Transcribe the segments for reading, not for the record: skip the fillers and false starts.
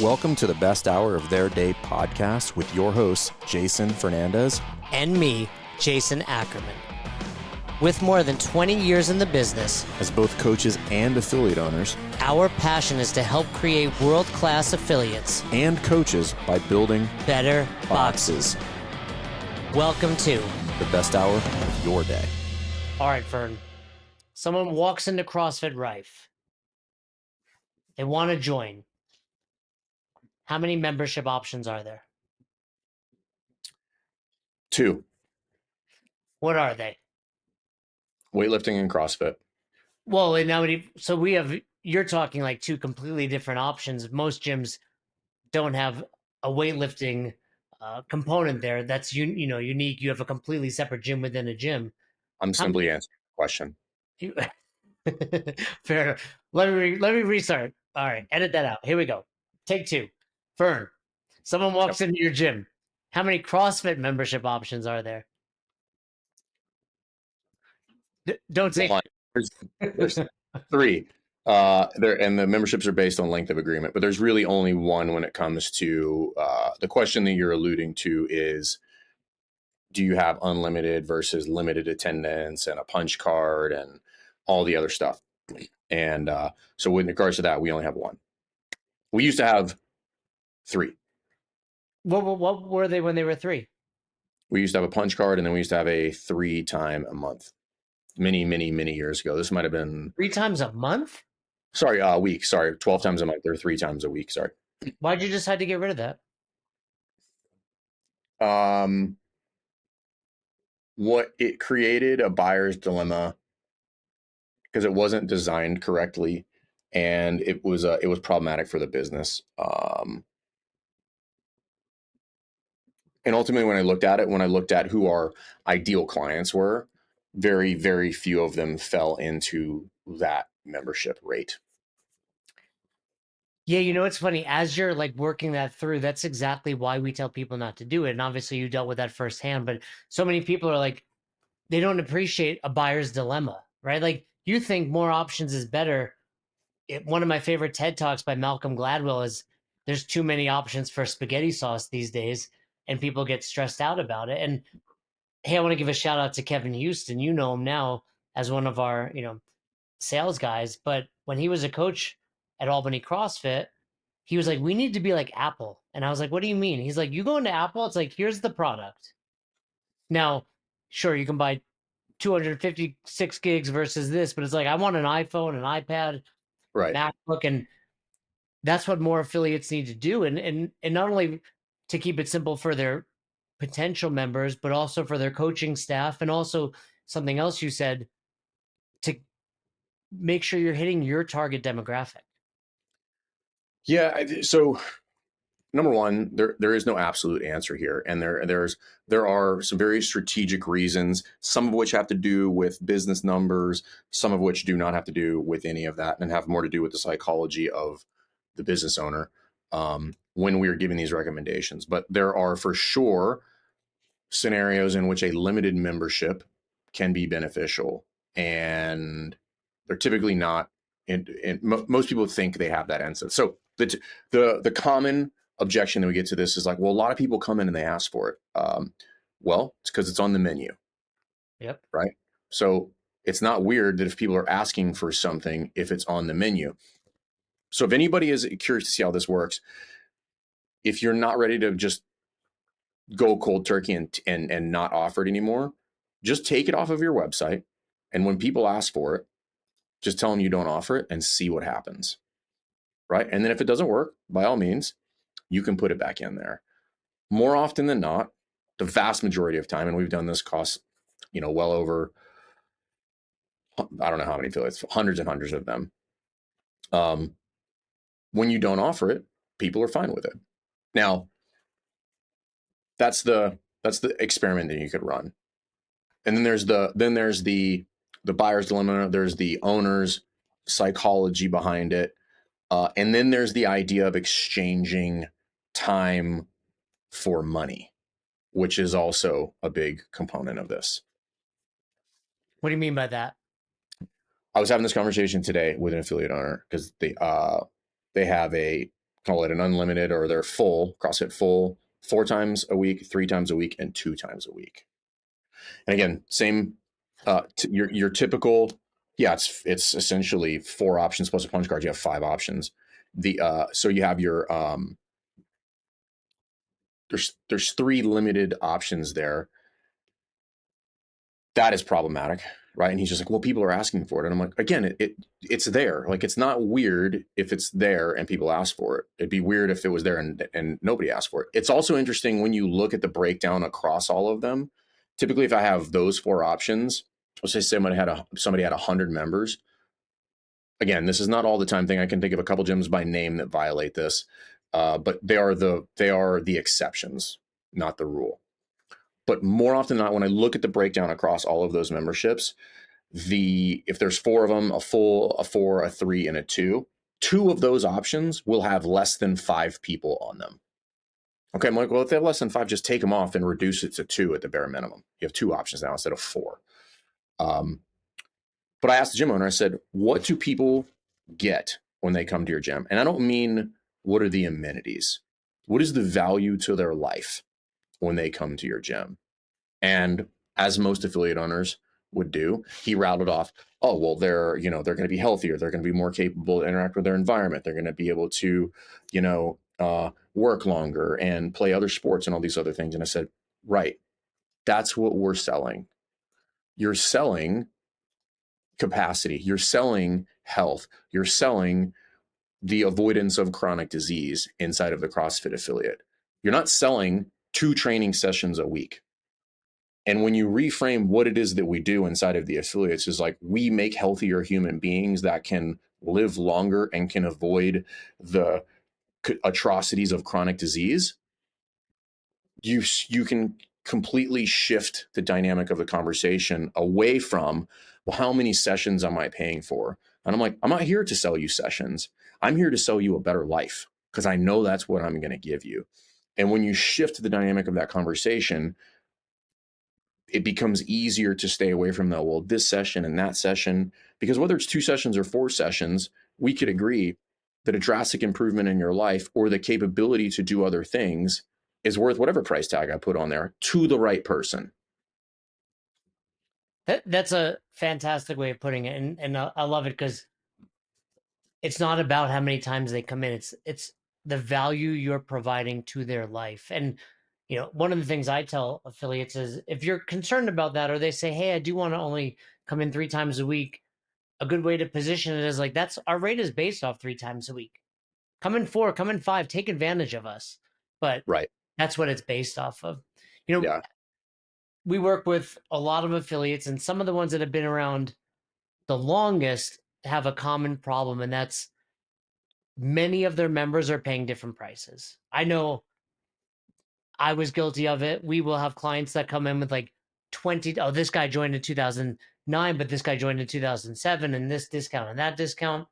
Welcome to the best hour of their day podcast with your hosts, Jason Fernandez and me, Jason Ackerman. With more than 20 years in the business, as both coaches and affiliate owners, our passion is to help create world-class affiliates and coaches by building better boxes. Welcome to the best hour of your day. All right, Fern. Someone walks into CrossFit Rife. They want to join. How many membership options are there? 2. What are they? Weightlifting and CrossFit. Well, and now so we have, you're talking like two completely different options. Most gyms don't have a weightlifting component there. That's unique. You have a completely separate gym within a gym. I'm simply answering the question. Fair enough. Let me restart. All right, edit that out. Here we go. Take 2. Fern, someone walks into your gym. How many CrossFit membership options are there? Don't say. There's 3. And the memberships are based on length of agreement, but there's really only one when it comes to the question that you're alluding to is, do you have unlimited versus limited attendance and a punch card and all the other stuff? And so with regards to that, we only have 1. We used to have 3. What were they when they were 3? We used to have a punch card, and then we used to have a 3 time a month. Many years ago. This might have been 3 times a month. Sorry, a week. Sorry, 12 times a month. They're 3 times a week. Sorry. Why'd you decide to get rid of that? What it created a buyer's dilemma because it wasn't designed correctly, and it was problematic for the business. And ultimately, when I looked at who our ideal clients were, very, very few of them fell into that membership rate. Yeah, it's funny. As you're like working that through, that's exactly why we tell people not to do it. And obviously you dealt with that firsthand, but so many people are like, they don't appreciate a buyer's dilemma, right? Like you think more options is better. One of my favorite TED Talks by Malcolm Gladwell is there's too many options for spaghetti sauce these days, and people get stressed out about it. And hey, I want to give a shout out to Kevin Houston. You know him now as one of our, sales guys. But when he was a coach at Albany CrossFit, he was like, we need to be like Apple. And I was like, what do you mean? He's like, you go into Apple, it's like, here's the product. Now, sure, you can buy 256 gigs versus this, but it's like, I want an iPhone, an iPad, right, MacBook, and that's what more affiliates need to do. And not only to keep it simple for their potential members, but also for their coaching staff. And also something else you said, to make sure you're hitting your target demographic. Yeah. So number one, there is no absolute answer here, and there are some very strategic reasons, some of which have to do with business numbers, some of which do not have to do with any of that, and have more to do with the psychology of the business owner when we are giving these recommendations. But there are for sure scenarios in which a limited membership can be beneficial, and they're typically not. And most people think they have that answer. So the common objection that we get to this is like, well, a lot of people come in and they ask for it. Well, it's because it's on the menu. Yep. Right. So it's not weird that if people are asking for something, if it's on the menu. So if anybody is curious to see how this works, if you're not ready to just go cold turkey and not offer it anymore, just take it off of your website. And when people ask for it, just tell them you don't offer it and see what happens. Right. And then if it doesn't work, by all means, you can put it back in there. More often than not, the vast majority of time, and we've done this across, well over, I don't know how many affiliates, hundreds and hundreds of them. When you don't offer it, people are fine with it. Now, that's the experiment that you could run. And then there's the buyer's dilemma. There's the owner's psychology behind it. And then there's the idea of exchanging time for money, which is also a big component of this. What do you mean by that? I was having this conversation today with an affiliate owner because they have a call it an unlimited, or they're full, CrossFit full, 4 times a week, 3 times a week, and 2 times a week. And again, same, your typical, yeah, it's essentially 4 options plus a punch card. You have 5 options. So you have your, there's 3 limited options there. That is problematic, right? And he's just like, well, people are asking for it. And I'm like, again, it's there. Like, it's not weird if it's there and people ask for it. It'd be weird if it was there and nobody asked for it. It's also interesting when you look at the breakdown across all of them. Typically, if I have those 4 options, let's say somebody had 100 members. Again, this is not all the time thing. I can think of a couple gyms by name that violate this, but they are the exceptions, not the rule. But more often than not, when I look at the breakdown across all of those memberships, if there's 4 of them, a full, a 4, a 3, and a 2, 2 of those options will have less than 5 people on them. Okay, I'm like, well, if they have less than 5, just take them off and reduce it to 2 at the bare minimum. You have 2 options now instead of 4. But I asked the gym owner, I said, what do people get when they come to your gym? And I don't mean what are the amenities? What is the value to their life when they come to your gym? And as most affiliate owners would do, he rattled off, oh, well, they're going to be healthier. They're going to be more capable to interact with their environment. They're going to be able to, work longer and play other sports and all these other things. And I said, right, that's what we're selling. You're selling capacity. You're selling health. You're selling the avoidance of chronic disease inside of the CrossFit affiliate. You're not selling 2 training sessions a week. And when you reframe what it is that we do inside of the affiliates, is like, we make healthier human beings that can live longer and can avoid the atrocities of chronic disease. You can completely shift the dynamic of the conversation away from, well, how many sessions am I paying for? And I'm like, I'm not here to sell you sessions. I'm here to sell you a better life, because I know that's what I'm going to give you. And when you shift the dynamic of that conversation, it becomes easier to stay away from the, well, this session and that session, because whether it's 2 sessions or 4 sessions, we could agree that a drastic improvement in your life or the capability to do other things is worth whatever price tag I put on there to the right person. That's a fantastic way of putting it, and I love it, because it's not about how many times they come in. It's the value you're providing to their life. And one of the things I tell affiliates is, if you're concerned about that, or they say, hey, I do want to only come in 3 times a week, a good way to position it is like, that's our rate is based off 3 times a week. Come in 4, come in 5, take advantage of us. But Right. that's what it's based off of. Yeah. We work with a lot of affiliates, and some of the ones that have been around the longest have a common problem, and that's many of their members are paying different prices. I know I was guilty of it. We will have clients that come in with like 20, oh, this guy joined in 2009, but this guy joined in 2007, and this discount and that discount.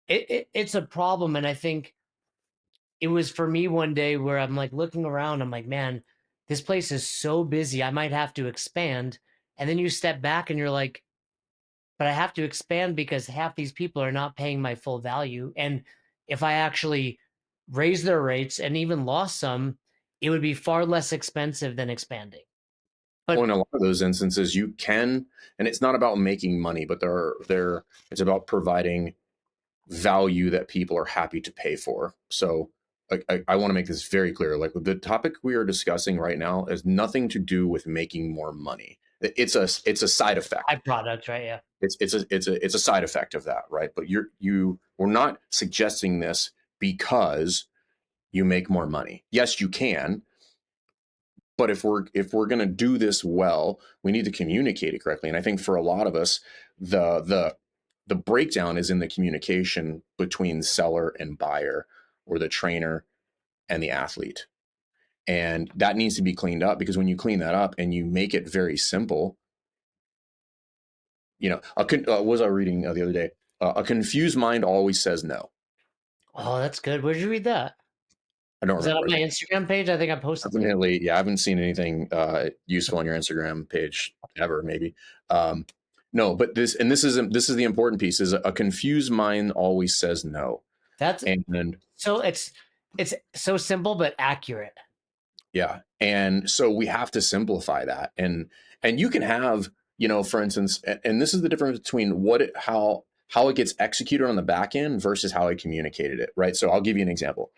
It's a problem. And I think it was for me one day where I'm like looking around, I'm like, man, this place is so busy. I might have to expand. And then you step back and you're like, but I have to expand because half these people are not paying my full value. And if I actually raise their rates and even lost some, it would be far less expensive than expanding. Well, But in a lot of those instances, you can, and it's not about making money, but it's about providing value that people are happy to pay for. So I want to make this very clear. Like, the topic we are discussing right now has nothing to do with making more money. It's a side effect. byproduct, right? Yeah. It's a side effect of that, right? But we're not suggesting this because you make more money. Yes, you can, but if we're going to do this well, we need to communicate it correctly. And I think for a lot of us, the breakdown is in the communication between seller and buyer, or the trainer and the athlete. And that needs to be cleaned up, because when you clean that up and you make it very simple, what was I reading the other day? A confused mind always says no. Oh, that's good. Where did you read that? I don't Was that remember. on my Instagram page? I think I posted it. Definitely, yeah, I haven't seen anything useful on your Instagram page ever, maybe. No, but this is the important piece: is a confused mind always says no. That's And so it's It's so simple but accurate. Yeah. And so we have to simplify that. And you can have, for instance, and this is the difference between how it gets executed on the back end versus how I communicated it, right? So I'll give you an example.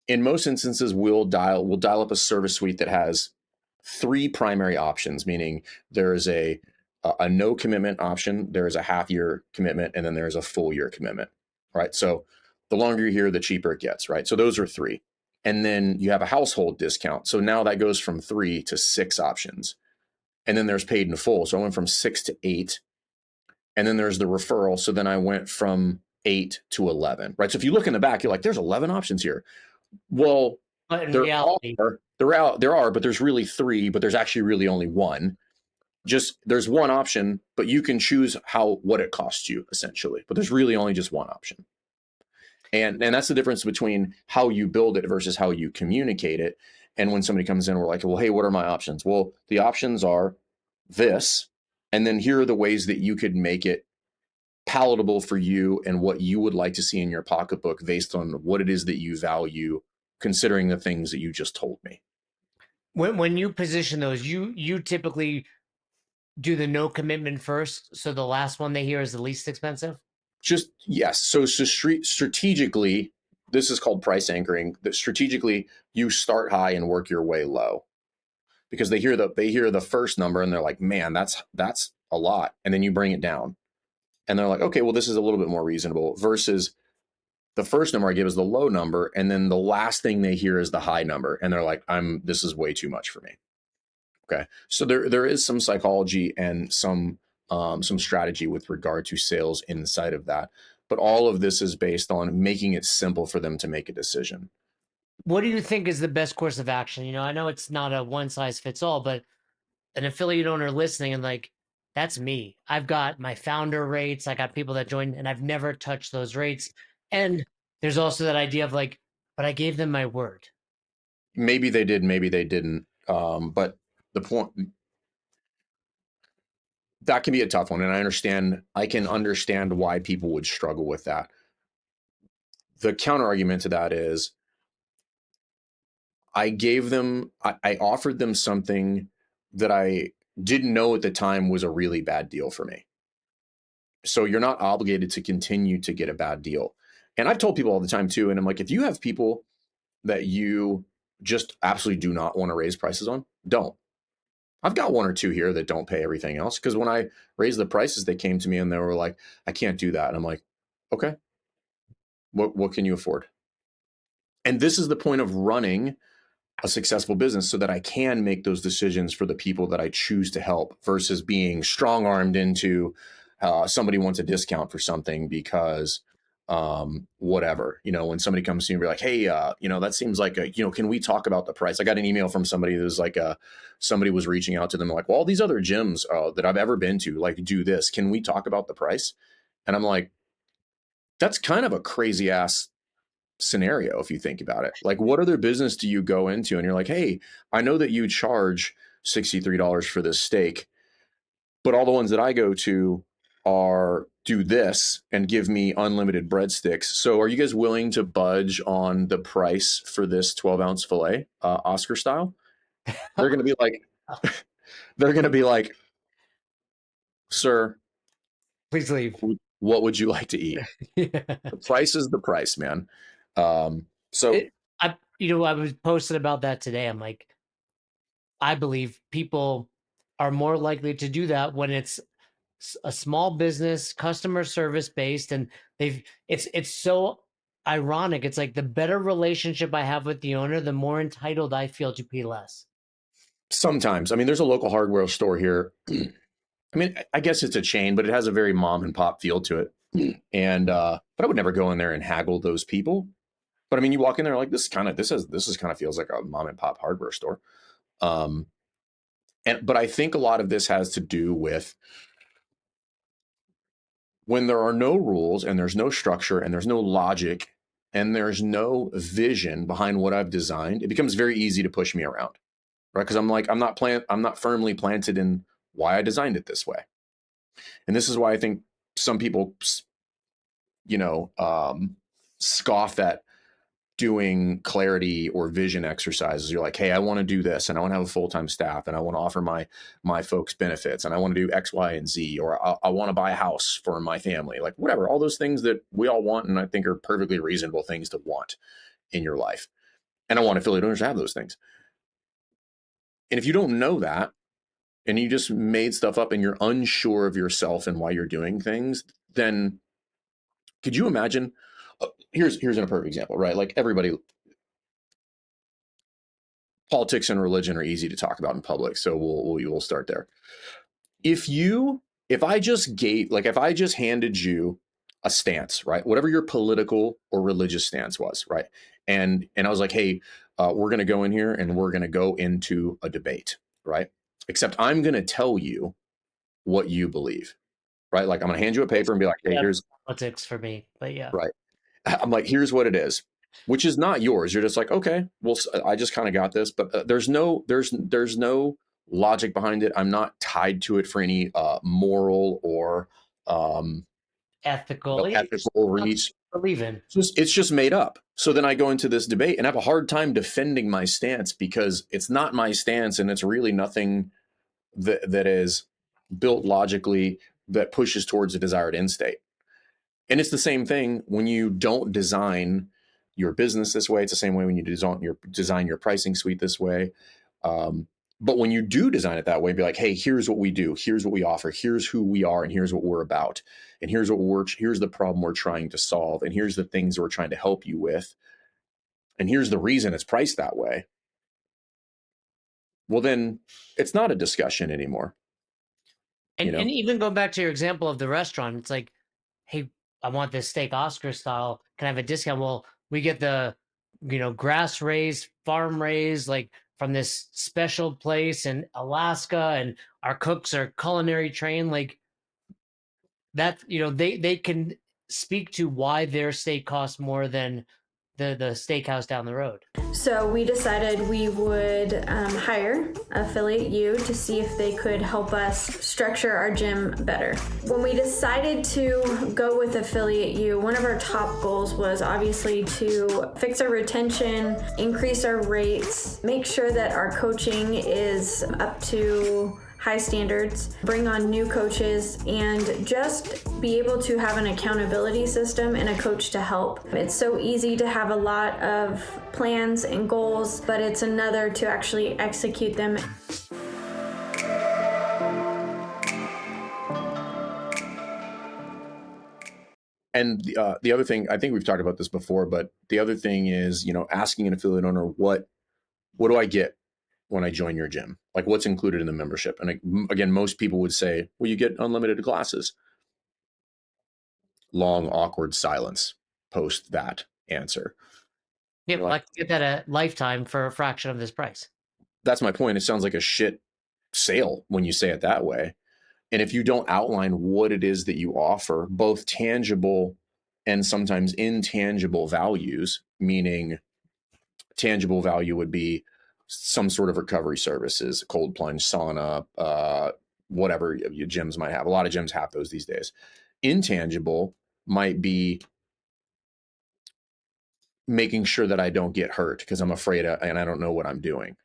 In most instances, we'll dial up a service suite that has three primary options, meaning there is a no commitment option, there is a half year commitment, and then there's a full year commitment, right? So the longer you're here, the cheaper it gets, right? So those are three. And then you have a household discount. So now that goes from three to six options. And then there's paid in full. So I went from six to eight. And then there's the referral. So then I went from 8 to 11, right? So if you look in the back, you're like, there's 11 options here. Well, But in there reality, are, but there's really three, but there's actually really only one. Just there's one option, but you can choose what it costs you essentially. But there's really only just one option. And that's the difference between how you build it versus how you communicate it. And when somebody comes in, we're like, well, hey, what are my options? Well, the options are this, and then here are the ways that you could make it palatable for you and what you would like to see in your pocketbook based on what it is that you value, considering the things that you just told me. when you position those, you typically do the no commitment first, so the last one they hear is the least expensive. Just yes. So strategically, this is called price anchoring. That strategically, you start high and work your way low, because they hear the first number and they're like, man, that's a lot, and then you bring it down, and they're like, okay, well, this is a little bit more reasonable. Versus the first number I give is the low number, and then the last thing they hear is the high number, and they're like, this is way too much for me. Okay, so there is some psychology and some strategy with regard to sales inside of that, but all of this is based on making it simple for them to make a decision. What do you think is the best course of action? I know it's not a one size fits all, but an affiliate owner listening and like, that's me. I've got my founder rates, I got people that join, and I've never touched those rates. And there's also that idea of like, but I gave them my word. Maybe they did, maybe they didn't. But the point that can be a tough one, and I can understand why people would struggle with that. The counter argument to that is I offered them something that I didn't know at the time was a really bad deal for me. So you're not obligated to continue to get a bad deal. And I've told people all the time too, and I'm like, if you have people that you just absolutely do not want to raise prices on, don't. I've got one or two here that don't pay everything else, because when I raised the prices, they came to me and they were like, I can't do that. And I'm like, okay, what can you afford? And this is the point of running a successful business, so that I can make those decisions for the people that I choose to help, versus being strong armed into somebody wants a discount for something because whatever, when somebody comes to you and be like, hey, that seems like can we talk about the price? I got an email from somebody that was like, somebody was reaching out to them like, well, all these other gyms that I've ever been to, like, do this. Can we talk about the price? And I'm like, that's kind of a crazy ass scenario if you think about it. Like, what other business do you go into and you're like, hey, I know that you charge $63 for this steak, but all the ones that I go to are do this and give me unlimited breadsticks. So are you guys willing to budge on the price for this 12-ounce filet, Oscar style? They're going to be like, they're going to be like, sir, Please leave. what would you like to eat? Yeah. The price is the price, man. So I was posted about that today. I'm like, I believe people are more likely to do that when it's a small business, customer service based, and it's so ironic. It's like the better relationship I have with the owner, the more entitled I feel to pay less. sometimes, I mean, there's a local hardware store here. I mean, I guess it's a chain, but it has a very mom and pop feel to it. And but I would never go in there and haggle those people. But I mean, you walk in there like, this is kind of feels like a mom and pop hardware store. Um, but I think a lot of this has to do with when there are no rules and there's no structure and there's no logic and there's no vision behind what I've designed, it becomes very easy to push me around, right? Because I'm not firmly planted in why I designed it this way. And this is why I think some people, you know, um, scoff at doing clarity or vision exercises. You're like, hey, I want to do this, and I want to have a full-time staff, and I want to offer my folks benefits, and I want to do X, Y, and Z, or I want to buy a house for my family, like whatever, all those things that we all want, and I think are perfectly reasonable things to want in your life. And I want affiliate owners to have those things. And if you don't know that, and you just made stuff up and you're unsure of yourself and why you're doing things, then could you imagine? Here's a perfect example, right? Like everybody, politics and religion are easy to talk about in public, so we'll start there. If I just handed you a stance, right, whatever your political or religious stance was, right, and I was like, hey, we're going to go in here and we're going to go into a debate, right? Except I'm going to tell you what you believe, right? Like I'm going to hand you a paper and be like, hey, here's politics for me, but yeah, right. I'm like, here's what it is, which is not yours. You're just like, okay, well, I just kind of got this, but there's no logic behind it. I'm not tied to it for any moral or ethical reach. believe in. It's just made up. So then I go into this debate and have a hard time defending my stance because it's not my stance, and it's really nothing that is built logically that pushes towards a desired end state. And it's the same thing when you don't design your business this way. It's the same way when you design your pricing suite this way. But when you do design it that way, be like, hey, here's what we do, here's what we offer, here's who we are, and here's what we're about, and here's the problem we're trying to solve, and here's the things we're trying to help you with, and here's the reason it's priced that way. Well, then it's not a discussion anymore. And even going back to your example of the restaurant, it's like, hey, I want this steak Oscar style. Can I have a discount? Well, we get the, grass raised, farm raised, like from this special place in Alaska, and our cooks are culinary trained. Like that, they can speak to why their steak costs more than the steakhouse down the road. So we decided we would hire Affiliate U to see if they could help us structure our gym better. When we decided to go with Affiliate U, one of our top goals was obviously to fix our retention, increase our rates, make sure that our coaching is up to high standards, bring on new coaches, and just be able to have an accountability system and a coach to help. It's so easy to have a lot of plans and goals, but it's another to actually execute them. And the other thing, I think we've talked about this before, but the other thing is, asking an affiliate owner, what do I get when I join your gym? Like what's included in the membership? And again, most people would say, well, you get unlimited classes. Long, awkward silence post that answer. Yeah, I can get that a lifetime for a fraction of this price. That's my point. It sounds like a shit sale when you say it that way. And if you don't outline what it is that you offer, both tangible and sometimes intangible values, meaning tangible value would be some sort of recovery services, cold plunge, sauna, whatever your gyms might have. A lot of gyms have those these days. Intangible might be making sure that I don't get hurt because I'm afraid and I don't know what I'm doing.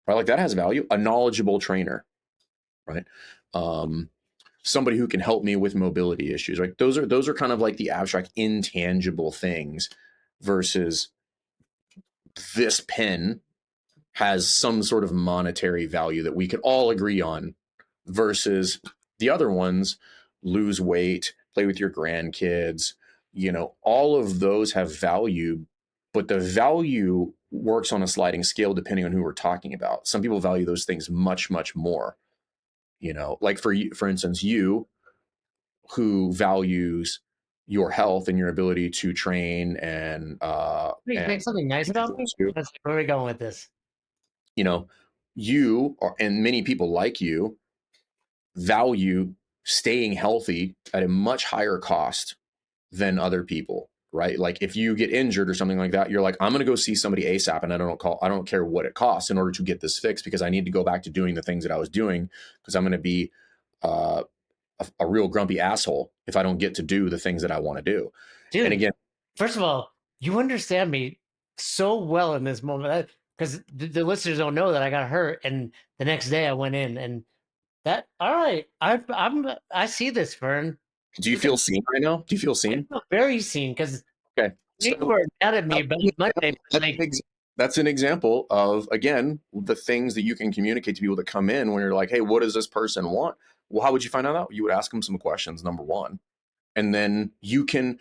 Right? Like that has value. A knowledgeable trainer, right? Somebody who can help me with mobility issues. Right? Those are kind of like the abstract, intangible things versus this pen has some sort of monetary value that we could all agree on versus the other ones, lose weight, play with your grandkids, all of those have value, but the value works on a sliding scale depending on who we're talking about. Some people value those things much, much more, like for you, for instance, you who values your health and your ability to train and Make something nice about me. That's where we're going with this. You are, and many people like you value staying healthy at a much higher cost than other people, right? Like if you get injured or something like that, you're like, I'm going to go see somebody ASAP, and I don't care what it costs in order to get this fixed because I need to go back to doing the things that I was doing because I'm going to be a real grumpy asshole if I don't get to do the things that I want to do. Dude, and again, first of all, you understand me so well in this moment, because the listeners don't know that I got hurt, and the next day I went in, and that all right. I see this, Vern. Do you feel seen right now? Do you feel I seen? feel very seen because Okay. you So were mad at me about Monday. But that's like, that's an example of, again, the things that you can communicate to people that come in when you're like, hey, what does this person want? Well, how would you find that out? You would ask them some questions, number one. And then you can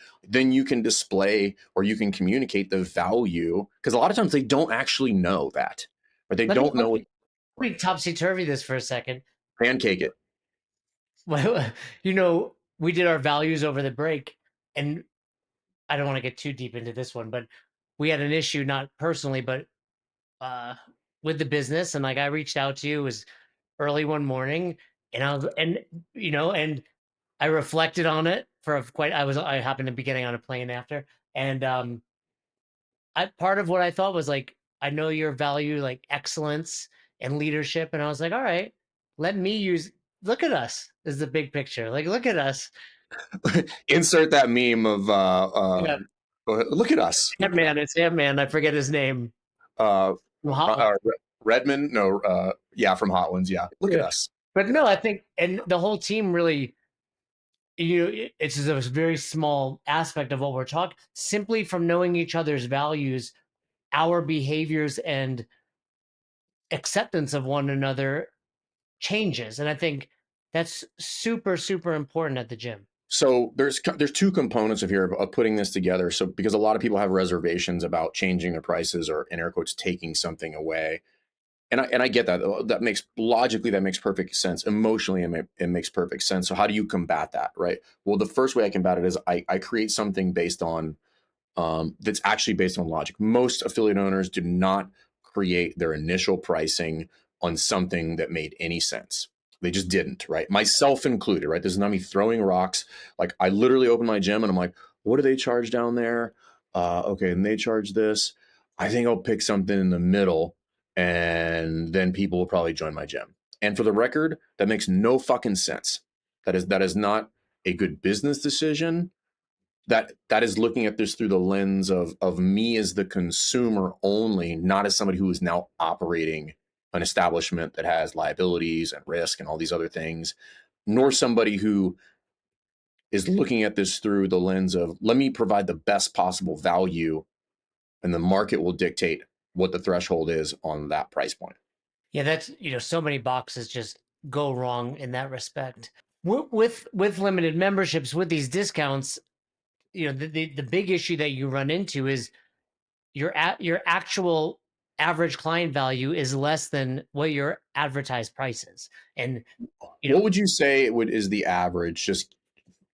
display or you can communicate the value, because a lot of times they don't actually know that, or they let me don't know what. let me topsy turvy this for a second. Pancake it. Well, we did our values over the break, and I don't want to get too deep into this one, but we had an issue, not personally, but uh, with the business, and like I reached out to you, it was early one morning, and and I reflected on it for I happened to be getting on a plane after, and I part of what I thought was like, I know your value like excellence and leadership, and I was like, all right, let me use. Look at us is the big picture. Like, look at us. Insert that meme of Yeah, look at us. Ant Man. It's Ant Man. I forget his name. Uh, From Hot Ones. Redmond, no, yeah, from Hot Ones, yeah. Look at Yeah. us. But no, I think, and the whole team really, it's just a very small aspect of what we're talking. Simply from knowing each other's values, our behaviors, and acceptance of one another changes, and I think that's super super important at the gym. So there's two components of here of putting this together. So because a lot of people have reservations about changing their prices or, in air quotes, taking something away, and I get that. That makes perfect sense. Emotionally, it makes perfect sense. So how do you combat that, right? Well, the first way I combat it is I create something based on that's actually based on logic. Most affiliate owners do not create their initial pricing on something that made any sense. They just didn't, right? Myself included, right? This is not me throwing rocks. Like, I literally open my gym and I'm like, what do they charge down there? Okay, and they charge this. I think I'll pick something in the middle, and then people will probably join my gym. And for the record, that makes no fucking sense. That is not a good business decision. That is looking at this through the lens of me as the consumer only, not as somebody who is now operating an establishment that has liabilities and risk and all these other things, nor somebody who is looking at this through the lens of, let me provide the best possible value, and the market will dictate what the threshold is on that price point. Yeah, that's so many boxes just go wrong in that respect. With limited memberships, with these discounts, the big issue that you run into is your actual average client value is less than what your advertised price is. And What would you say is the average? Just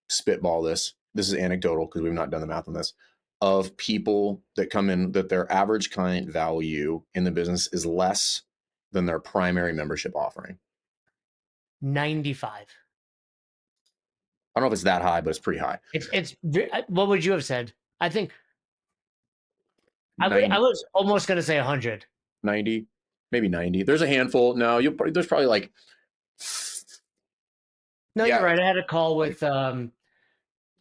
spitball this. This is anecdotal because we've not done the math on this. Of people that come in, that their average client value in the business is less than their primary membership offering. 95. I don't know if it's that high, but it's pretty high. It's what would you have said? I think I 90, was almost going to say 100. 90, maybe 90. There's a handful. No, there's probably like. No, Yeah. you're right. I had a call with a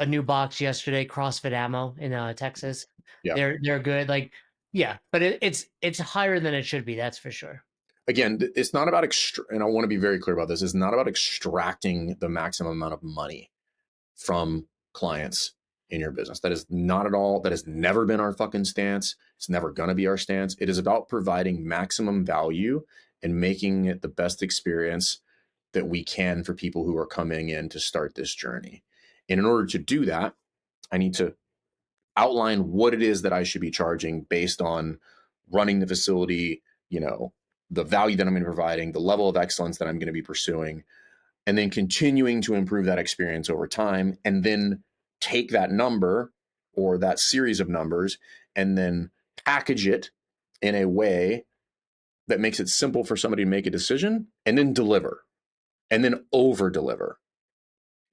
new box yesterday, CrossFit Ammo in Texas. Yeah. They're good. Like, yeah, but it's higher than it should be. That's for sure. Again, it's not about and I want to be very clear about this. It's not about extracting the maximum amount of money from clients in your business. That is not at all. That has never been our fucking stance. It's never going to be our stance. It is about providing maximum value and making it the best experience that we can for people who are coming in to start this journey. And in order to do that, I need to outline what it is that I should be charging based on running the facility, the value that I'm going to be providing, the level of excellence that I'm going to be pursuing, and then continuing to improve that experience over time, and then take that number or that series of numbers and then package it in a way that makes it simple for somebody to make a decision, and then deliver, and then over deliver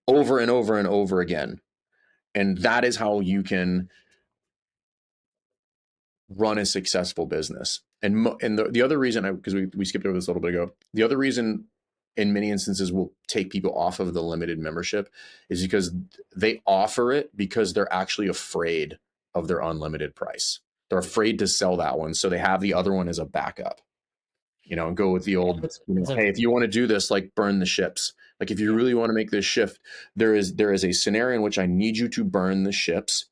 over and over and over again. And that is how you can run a successful business. And the other reason, because we skipped over this a little bit ago, the other reason in many instances we'll take people off of the limited membership is because they offer it because they're actually afraid of their unlimited price. They're afraid to sell that one, so they have the other one as a backup, and go with the old, hey, if you want to do this, like, burn the ships. Like, if you really want to make this shift, there is a scenario in which I need you to burn the ships.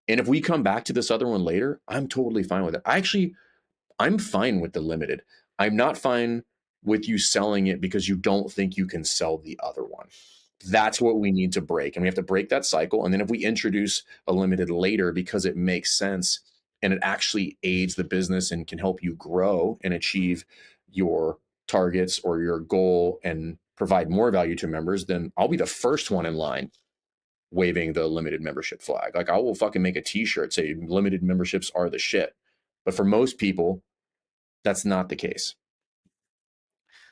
And if we come back to this other one later, I'm totally fine with it. I'm fine with the limited. I'm not fine with you selling it because you don't think you can sell the other one. That's what we need to break. And we have to break that cycle. And then if we introduce a limited later because it makes sense and it actually aids the business and can help you grow and achieve your targets or your goal and provide more value to members, then I'll be the first one in line waving the limited membership flag. Like, I will fucking make a t-shirt say limited memberships are the shit. But for most people, that's not the case.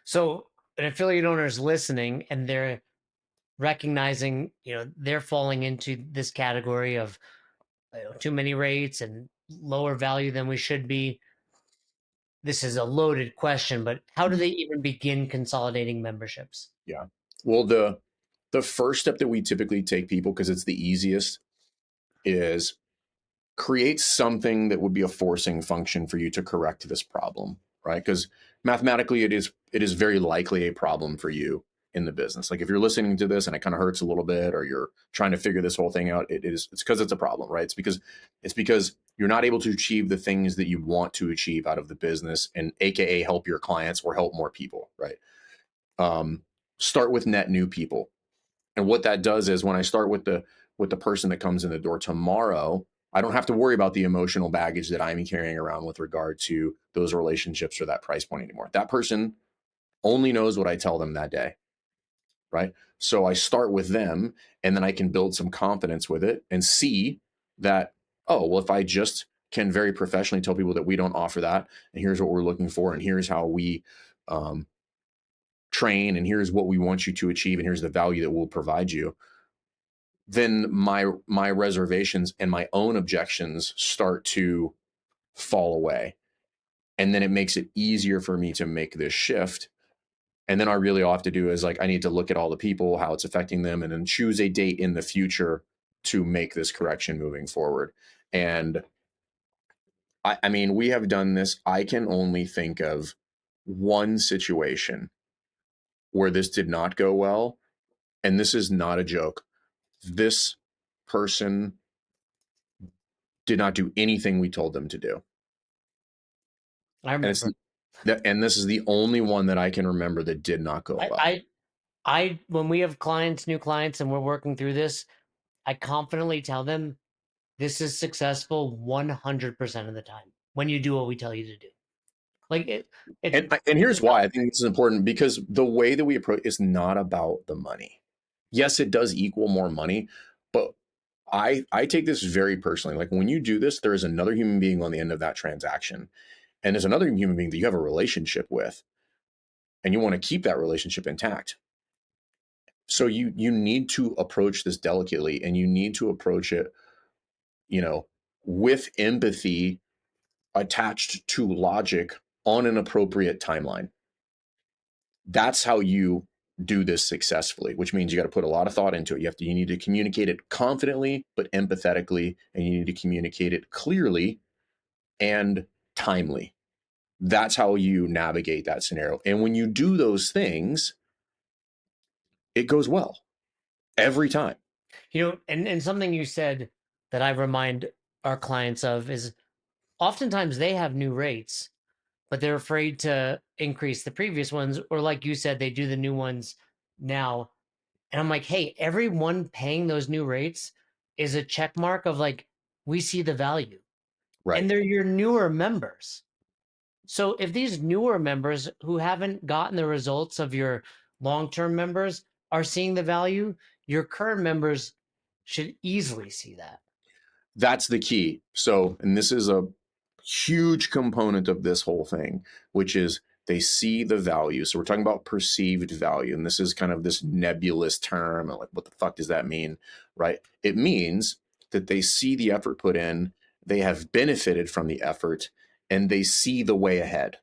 So an affiliate owner is listening and they're recognizing, they're falling into this category of too many rates and lower value than we should be. This is a loaded question, but how do they even begin consolidating memberships? Yeah. Well, the first step that we typically take people, because it's the easiest, is create something that would be a forcing function for you to correct this problem, right? Because mathematically, it is very likely a problem for you in the business. Like, if you're listening to this and it kind of hurts a little bit, or you're trying to figure this whole thing out, it's because it's a problem, right? It's because you're not able to achieve the things that you want to achieve out of the business, and AKA help your clients or help more people, right? Start with net new people. And what that does is, when I start with the person that comes in the door tomorrow, I don't have to worry about the emotional baggage that I'm carrying around with regard to those relationships or that price point anymore. That person only knows what I tell them that day, right? So I start with them, and then I can build some confidence with it and see that, oh, well, if I just can very professionally tell people that we don't offer that, and here's what we're looking for, and here's how we train, and here's what we want you to achieve, and here's the value that we'll provide you, then my reservations and my own objections start to fall away. And then it makes it easier for me to make this shift. And then I really all I have to do is, like, I need to look at all the people, how it's affecting them, and then choose a date in the future to make this correction moving forward. And I mean, we have done this. I can only think of one situation where this did not go well. And this is not a joke. This person did not do anything we told them to do. I remember. And this is the only one that I can remember that did not go well. I when we have new clients, and we're working through this, I confidently tell them this is successful 100% of the time when you do what we tell you to do. Like and here's why I think this is important, because the way that we approach is not about the money. Yes, it does equal more money, but I take this very personally. Like, when you do this, there is another human being on the end of that transaction, and there's another human being that you have a relationship with, and you want to keep that relationship intact. So you need to approach this delicately, and you need to approach it, with empathy attached to logic on an appropriate timeline. That's how you do this successfully, which means you got to put a lot of thought into it. You need to communicate it confidently, but empathetically, and you need to communicate it clearly and timely. That's how you navigate that scenario. And when you do those things, it goes well every time. And something you said that I remind our clients of is, oftentimes they have new rates, but they're afraid to increase the previous ones, or, like you said, they do the new ones now. And I'm like, hey, everyone paying those new rates is a check mark of, like, we see the value. Right. And they're your newer members. So if these newer members who haven't gotten the results of your long-term members are seeing the value, your current members should easily see that. That's the key. So, and this is a huge component of this whole thing, which is they see the value. So we're talking about perceived value. And this is kind of this nebulous term. Like, what the fuck does that mean? Right? It means that they see the effort put in, they have benefited from the effort, and they see the way ahead.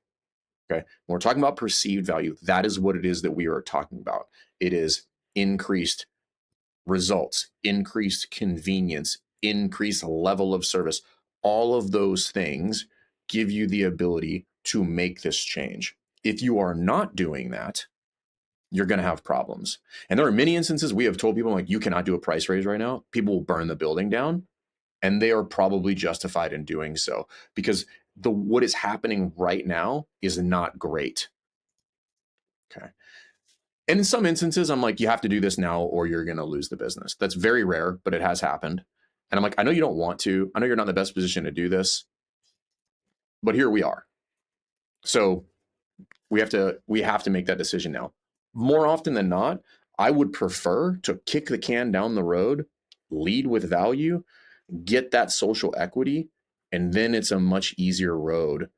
Okay. When we're talking about perceived value, that is what it is that we are talking about. It is increased results, increased convenience, increased level of service. All of those things give you the ability to make this change. If you are not doing that, you're going to have problems. And there are many instances we have told people, like, you cannot do a price raise right now. People will burn the building down, and they are probably justified in doing so, because what is happening right now is not great. Okay. And in some instances, I'm like, you have to do this now or you're going to lose the business. That's very rare, but it has happened. And I'm like, I know you don't want to. I know you're not in the best position to do this, but here we are. So we have to make that decision now. More often than not, I would prefer to kick the can down the road, lead with value, get that social equity, and then it's a much easier road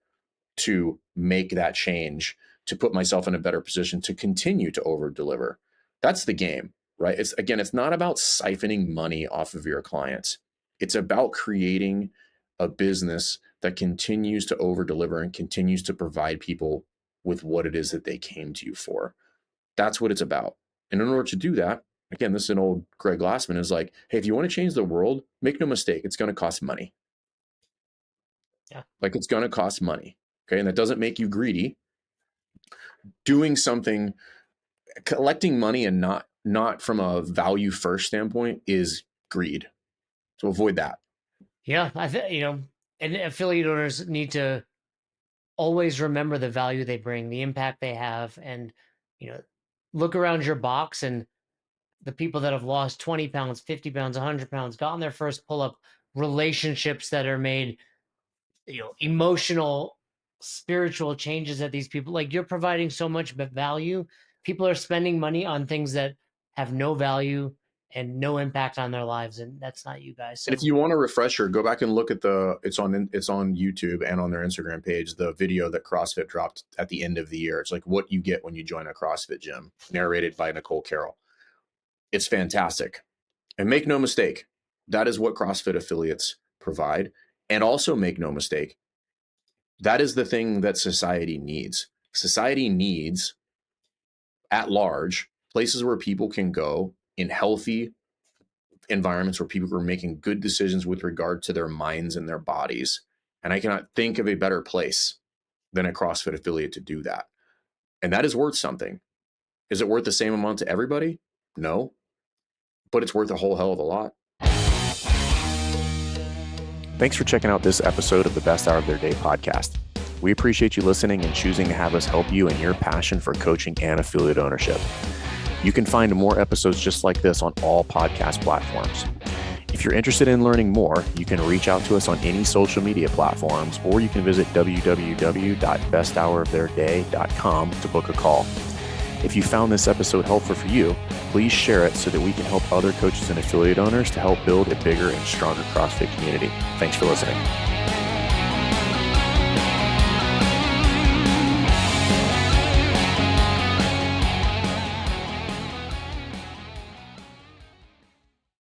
to make that change, to put myself in a better position to continue to over deliver. That's the game, right? It's not about siphoning money off of your clients. It's about creating a business that continues to over deliver and continues to provide people with what it is that they came to you for. That's what it's about. And in order to do that, again, this is an old Greg Glassman, is like, hey, if you want to change the world, make no mistake, it's going to cost money. Yeah. Like, it's going to cost money. Okay. And that doesn't make you greedy. Doing something, collecting money and not from a value first standpoint is greed. So avoid that. Yeah. And affiliate owners need to always remember the value they bring, the impact they have, and, look around your box, and the people that have lost 20 pounds, 50 pounds, 100 pounds, gotten their first pull-up, relationships that are made, emotional, spiritual changes that these people, like, you're providing so much value. People are spending money on things that have no value and no impact on their lives, and that's not you guys. So, and if you want a refresher, go back and look at it's on YouTube and on their Instagram page, the video that CrossFit dropped at the end of the year. It's like what you get when you join a CrossFit gym, narrated by Nicole Carroll. It's fantastic. And make no mistake, that is what CrossFit affiliates provide. And also make no mistake, that is the thing that society needs. Society needs, at large, places where people can go in healthy environments, where people are making good decisions with regard to their minds and their bodies. And I cannot think of a better place than a CrossFit affiliate to do that. And that is worth something. Is it worth the same amount to everybody? No, but it's worth a whole hell of a lot. Thanks for checking out this episode of the Best Hour of Their Day podcast. We appreciate you listening and choosing to have us help you in your passion for coaching and affiliate ownership. You can find more episodes just like this on all podcast platforms. If you're interested in learning more, you can reach out to us on any social media platforms, or you can visit www.besthouroftheirday.com to book a call. If you found this episode helpful for you, please share it so that we can help other coaches and affiliate owners to help build a bigger and stronger CrossFit community. Thanks for listening.